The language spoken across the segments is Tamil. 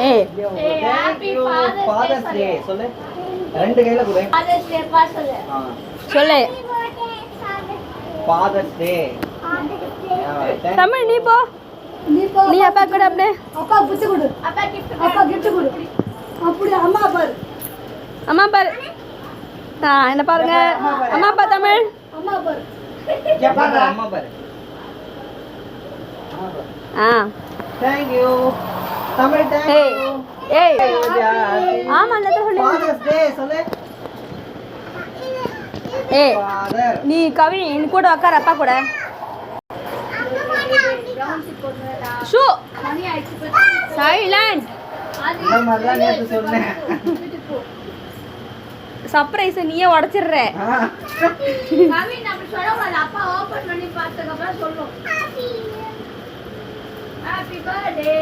ஏய் ஹாப்பி ஃபாதர்ஸ் டே சொல்லு. ரெண்டு கையில கொடு. ஃபாதர்ஸ் டே பா சொல்லு. சொல்லு. ஃபாதர்ஸ் டே. தமிழ் நீ போ. நீ அப்பா கூட அப்படியே. அப்பா புடிச்சு கொடு. அப்பா gift கொடு. அப்படியே அம்மா பாரு. அம்மா பாரு. என்ன பாருங்க. அம்மா அப்பா தமிழ். அம்மா பாரு. அம்மா பாரு. Thank you. Tamil thank you. ஏய் ஆமா இல்ல சொல்லு. ஃபாதர்ஸ் டே சொல்லு. ஏய் ஃபாதர். நீ கவி நீ கூட உட்கார் அப்பா கூட. Shoe silent. இந்த மாதிரி தான் நேத்து சொன்னேன். சர்ப்ரைஸ் நீயே உடைச்சிடுற. கவி நம்ம சொல்லக்கூடாது. அப்பா ஓபன் பண்ணி பார்த்ததுக்கு அப்புறம் சொல்லும். Happy birthday.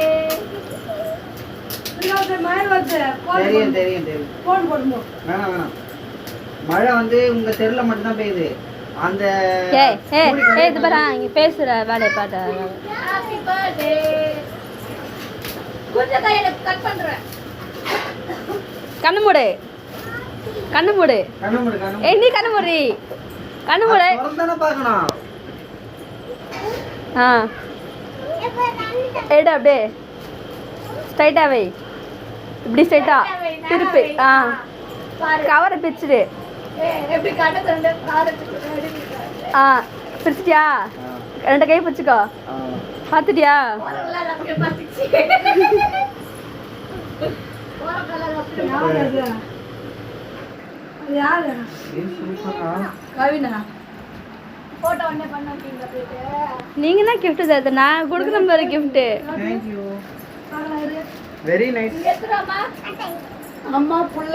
தெரியும் தெரியும் தெரியும். போன் போடுங்க. வேணாம். மழை வந்து உங்க தெருல மட்டும் தான் பெய்யுது. அந்த ஏய் இது பாரு இங்க பேசுற வேலைய பாரு. Happy birthday. கொஞ்சம் கையில கட் பண்றேன். கண்ணு மூடு. கண்ணு மூடு. ஏய் நீ கண்ணு மூடு. கண்ணு மூடு. வரதானே பார்க்கணும். எடு அப்படியே. ஸ்ட்ரைட்டா வை. இப்படி ஸ்ட்ரைட்டா திருப்பி. கவரை பிரிச்சுடு. எப்படி காட்ட தரேன் காரத்துக்கு. பிரிச்சிட்டியா? ரெண்டு கை பிடிச்சிக்கோ. பார்த்துட்டியா? ஓரங்களால அப்படியே பாத்துச்சு. ஓரங்களால அப்படியே யாரு? கவினா. போட்டோ ஒண்ணே பண்ணீங்க போயிட்டு. நீங்க என்ன gift தரது? நான் கொடுக்குற மாதிரி gift. Thank you. Very nice. எத்துறாமா? அம்மா புள்ள